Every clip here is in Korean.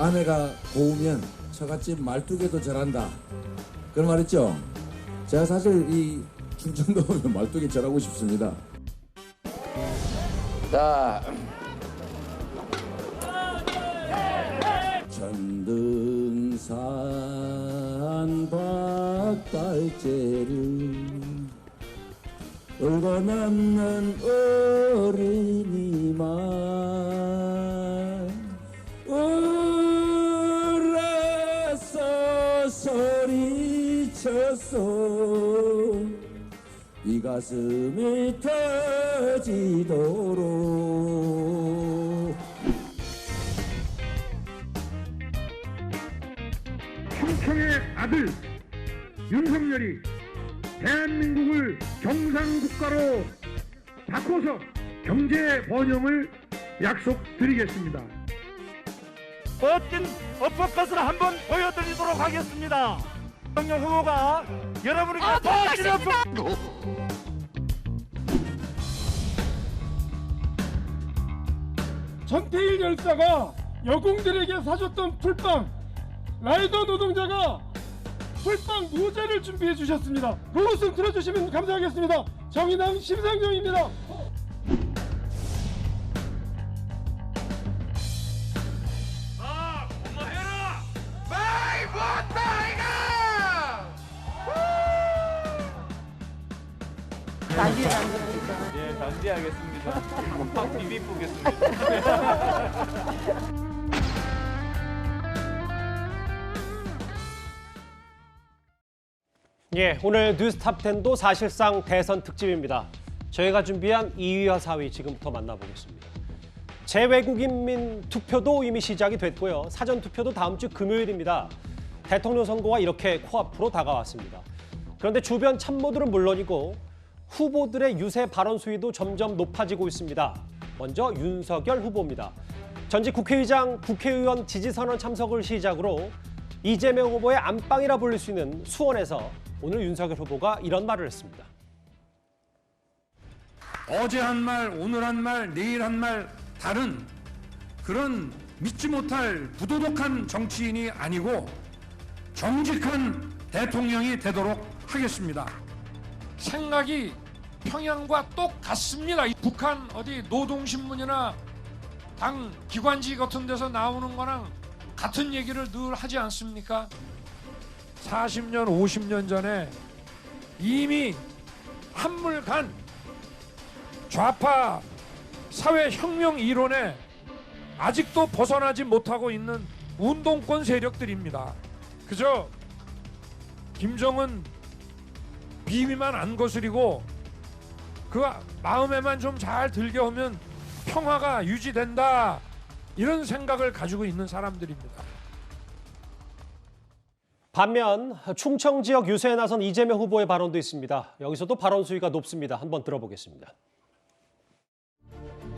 아내가 고우면 처갓집 말뚝에도 절한다. 그런 말 있죠? 제가 사실 이 충청도 오면 말뚝에 절하고 싶습니다. 자, 천등산 박달재를 울고 남는 어린이만 울어서 소리쳤소 이 가슴이 터지도록. 충청의 아들 윤석열이 대한민국을 경상국가로 바꿔서 경제 번영을 약속드리겠습니다. 멋진 어퍼컷을 한번 보여드리도록 하겠습니다. 윤석열 후보가 여러분에게 멋진 어퍼컷. 전태일 열사가 여공들에게 사줬던 풀빵, 라이더 노동자가 풀빵 무제를 준비해 주셨습니다. 그것을 들어주시면 감사하겠습니다. 정의당 심상정입니다. 고마해라. 마이 못다이가. 예, 단지하겠습니다. 확 비비쁘겠습니다. 예, 오늘 뉴스탑10도 사실상 대선 특집입니다. 저희가 준비한 2위와 4위 지금부터 만나보겠습니다. 재외국인민 투표도 이미 시작이 됐고요. 사전투표도 다음 주 금요일입니다. 대통령 선거가 이렇게 코앞으로 다가왔습니다. 그런데 주변 참모들은 물론이고 후보들의 유세 발언 수위도 점점 높아지고 있습니다. 먼저 윤석열 후보입니다. 전직 국회의장, 국회의원 지지선언 참석을 시작으로 이재명 후보의 안방이라 불릴 수 있는 수원에서 오늘 윤석열 후보가 이런 말을 했습니다. 어제 한 말, 오늘 한 말, 내일 한 말 다른 그런 믿지 못할 부도덕한 정치인이 아니고 정직한 대통령이 되도록 하겠습니다. 생각이 평양과 똑같습니다. 북한 어디 노동신문이나 당 기관지 같은 데서 나오는 거랑 같은 얘기를 늘 하지 않습니까? 40년, 50년 전에 이미 한물간 좌파 사회혁명 이론에 아직도 벗어나지 못하고 있는 운동권 세력들입니다. 그저 김정은 비위만 안 거스리고 그 마음에만 좀 잘 들게 하면 평화가 유지된다, 이런 생각을 가지고 있는 사람들입니다. 반면 충청 지역 유세에 나선 이재명 후보의 발언도 있습니다. 여기서도 발언 수위가 높습니다. 한번 들어보겠습니다.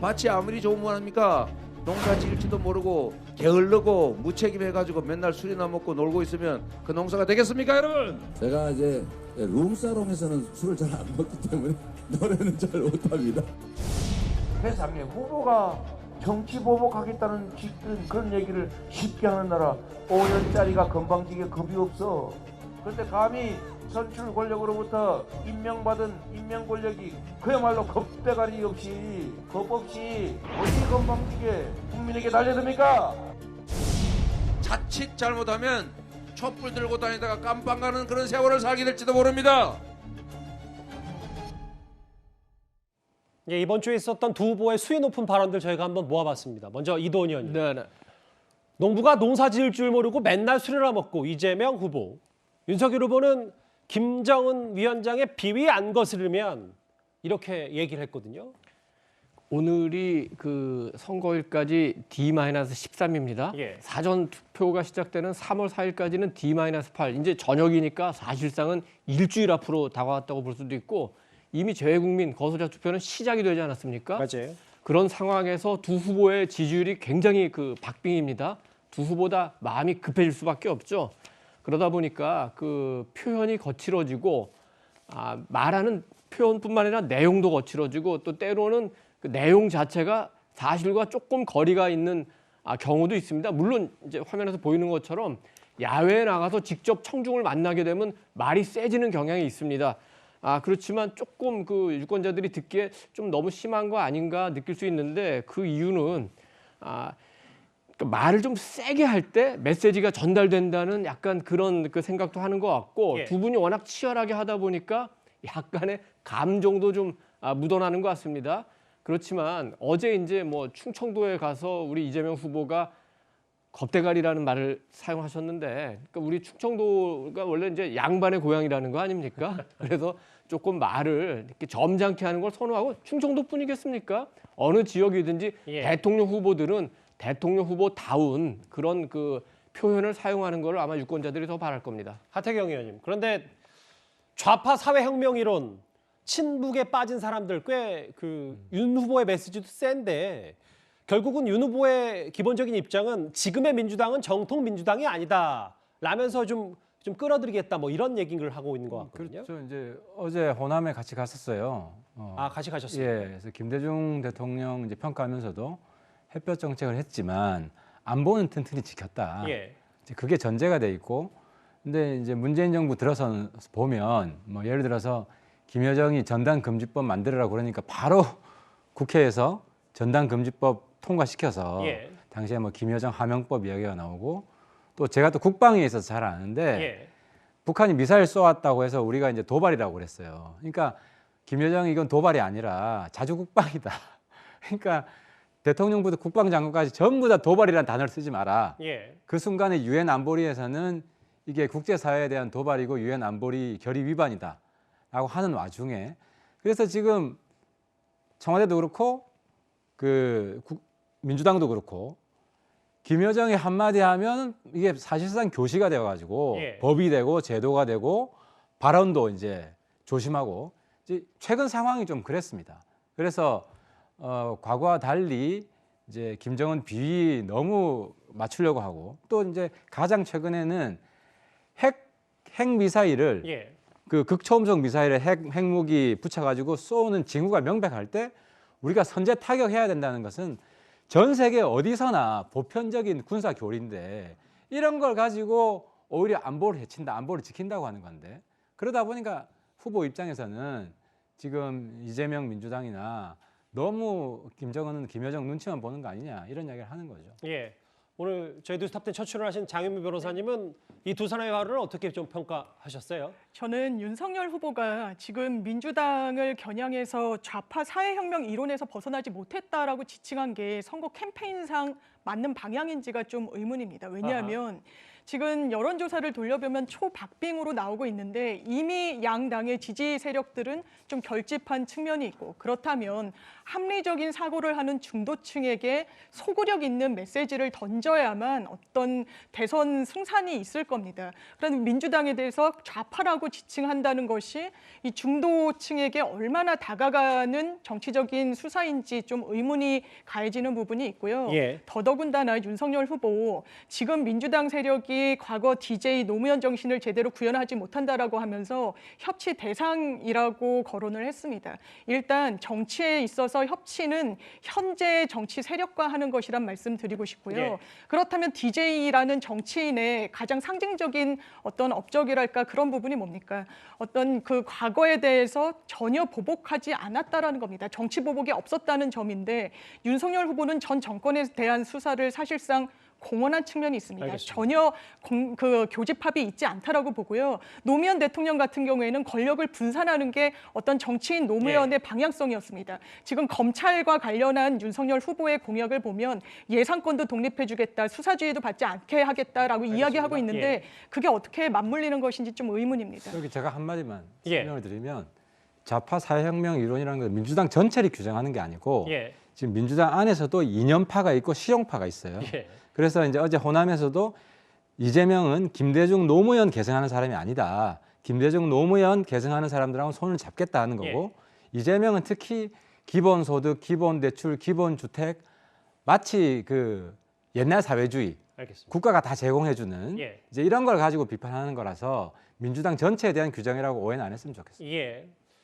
마치 아무리 좋은 말 합니까? 농사 지을지도 모르고 게을르고 무책임해가지고 맨날 술이나 먹고 놀고 있으면 그 농사가 되겠습니까, 여러분? 제가 이제 룸사롱에서는 술을 잘 안 먹기 때문에 노래는 잘 못합니다. 세상에 후보가 정치 보복하겠다는 그런 얘기를 쉽게 하는 나라 5년짜리가 건방지게 겁이 없어. 그런데 감히 선출 권력으로부터 임명받은 임명 권력이 그야말로 겁대가리 없이 겁 없이 어디 건방지게 국민에게 날려듭니까? 자칫 잘못하면 촛불 들고 다니다가 깜빵 가는 그런 세월을 살게 될지도 모릅니다. 예, 이번 주에 있었던 두 후보의 수위 높은 발언들 저희가 한번 모아봤습니다. 먼저 이도원 의원님. 네. 농부가 농사 지을 줄 모르고 맨날 술이나 먹고 이재명 후보. 윤석열 후보는 김정은 위원장의 비위 안 거스르면 이렇게 얘기를 했거든요. 오늘이 그 선거일까지 D-13입니다. 예. 사전 투표가 시작되는 3월 4일까지는 D-8. 이제 저녁이니까 사실상은 일주일 앞으로 다가왔다고 볼 수도 있고 이미 재외국민 거소자 투표는 시작이 되지 않았습니까? 맞아요. 그런 상황에서 두 후보의 지지율이 굉장히 그 박빙입니다. 두 후보 다 마음이 급해질 수밖에 없죠. 그러다 보니까 그 표현이 거칠어지고 말하는 표현뿐만 아니라 내용도 거칠어지고 또 때로는 그 내용 자체가 사실과 조금 거리가 있는 경우도 있습니다. 물론 이제 화면에서 보이는 것처럼 야외에 나가서 직접 청중을 만나게 되면 말이 세지는 경향이 있습니다. 그렇지만 조금 그 유권자들이 듣기에 좀 너무 심한 거 아닌가 느낄 수 있는데 그 이유는 그러니까 말을 좀 세게 할 때 메시지가 전달된다는 약간 그런 그 생각도 하는 것 같고 예. 두 분이 워낙 치열하게 하다 보니까 약간의 감정도 좀 묻어나는 것 같습니다. 그렇지만 어제 이제 뭐 충청도에 가서 우리 이재명 후보가 겁대가리라는 말을 사용하셨는데, 그러니까 우리 충청도가 원래 이제 양반의 고향이라는 거 아닙니까? 그래서 조금 말을 이렇게 점잖게 하는 걸 선호하고 충청도뿐이겠습니까? 어느 지역이든지 예. 대통령 후보들은 대통령 후보다운 그런 그 표현을 사용하는 걸 아마 유권자들이 더 바랄 겁니다. 하태경 의원님, 그런데 좌파 사회혁명 이론, 친북에 빠진 사람들 꽤 그 윤 후보의 메시지도 센데 결국은 윤 후보의 기본적인 입장은 지금의 민주당은 정통 민주당이 아니다 라면서 좀 끌어들이겠다 뭐 이런 얘기를 하고 있는 것 같거든요. 그렇죠. 이제 어제 호남에 같이 갔었어요. 같이 가셨어요? 예, 그래서 김대중 대통령 이제 평가하면서도 햇볕 정책을 했지만 안보는 튼튼히 지켰다. 예. 이제 그게 전제가 돼 있고, 근데 이제 문재인 정부 들어서 보면 뭐 예를 들어서 김여정이 전당금지법 만들으라고 그러니까 바로 국회에서 전당금지법 통과시켜서 예. 당시에 뭐 김여정 하명법 이야기가 나오고, 또 제가 또 국방에 있어서 잘 아는데 예. 북한이 미사일 쏘았다고 해서 우리가 이제 도발이라고 그랬어요. 그러니까 김여정이 이건 도발이 아니라 자주국방이다. 그러니까 대통령부터 국방장관까지 전부 다 도발이라는 단어를 쓰지 마라. 예. 그 순간에 유엔 안보리에서는 이게 국제사회에 대한 도발이고 유엔 안보리 결의 위반이다라고 하는 와중에, 그래서 지금 청와대도 그렇고 민주당도 그렇고 김여정이 한마디 하면 이게 사실상 교시가 되어가지고 예. 법이 되고 제도가 되고 발언도 이제 조심하고, 이제 최근 상황이 좀 그랬습니다. 그래서 과거와 달리 이제 김정은 비위 너무 맞추려고 하고, 또 이제 가장 최근에는 핵 미사일을 예. 그 극초음속 미사일에 핵무기 붙여가지고 쏘는 징후가 명백할 때 우리가 선제 타격해야 된다는 것은 전 세계 어디서나 보편적인 군사 교리인데, 이런 걸 가지고 오히려 안보를 해친다, 안보를 지킨다고 하는 건데, 그러다 보니까 후보 입장에서는 지금 이재명 민주당이나 너무 김정은은 김여정 눈치만 보는 거 아니냐 이런 이야기를 하는 거죠. 예. 오늘 저희 뉴스탑10 첫 출연하신 장윤미 변호사님은 이 두 사람의 발언을 어떻게 좀 평가하셨어요? 저는 윤석열 후보가 지금 민주당을 겨냥해서 좌파 사회혁명 이론에서 벗어나지 못했다라고 지칭한 게 선거 캠페인상 맞는 방향인지가 좀 의문입니다. 왜냐하면 지금 여론조사를 돌려보면 초박빙으로 나오고 있는데 이미 양당의 지지 세력들은 좀 결집한 측면이 있고, 그렇다면 합리적인 사고를 하는 중도층에게 소구력 있는 메시지를 던져야만 어떤 대선 승산이 있을 겁니다. 그런데 민주당에 대해서 좌파라고 지칭한다는 것이 이 중도층에게 얼마나 다가가는 정치적인 수사인지 좀 의문이 가해지는 부분이 있고요. 예. 더더군다나 윤석열 후보 지금 민주당 세력이 과거 DJ 노무현 정신을 제대로 구현하지 못한다라고 하면서 협치 대상이라고 거론을 했습니다. 일단 정치에 있어서 협치는 현재 정치 세력과 하는 것이란 말씀드리고 싶고요. 예. 그렇다면 DJ라는 정치인의 가장 상징적인 어떤 업적이랄까 그런 부분이 뭡니까? 어떤 그 과거에 대해서 전혀 보복하지 않았다라는 겁니다. 정치 보복이 없었다는 점인데 윤석열 후보는 전 정권에 대한 수사를 사실상 공언한 측면이 있습니다. 알겠습니다. 전혀 교집합이 있지 않다라고 보고요. 노무현 대통령 같은 경우에는 권력을 분산하는 게 어떤 정치인 노무현의 방향성이었습니다. 지금 검찰과 관련한 윤석열 후보의 공약을 보면 예산권도 독립해주겠다, 수사주의도 받지 않게 하겠다라고 이야기하고 있는데 그게 어떻게 맞물리는 것인지 좀 의문입니다. 여기 제가 한마디만 예. 설명을 드리면, 좌파 사회혁명 이론이라는 건 민주당 전체를 규정하는 게 아니고 예. 지금 민주당 안에서도 이념파가 있고 실용파가 있어요. 예. 그래서 이제 어제 호남에서도 이재명은 김대중 노무현 계승하는 사람이 아니다. 김대중 노무현 계승하는 사람들하고 손을 잡겠다 하는 거고, 이재명은 특히 기본소득, 기본대출, 기본주택, 마치 그 옛날 사회주의, 알겠습니다. 국가가 다 제공해주는 예. 이제 이런 걸 가지고 비판하는 거라서 민주당 전체에 대한 규정이라고 오해는 안 했으면 좋겠습니다. 예.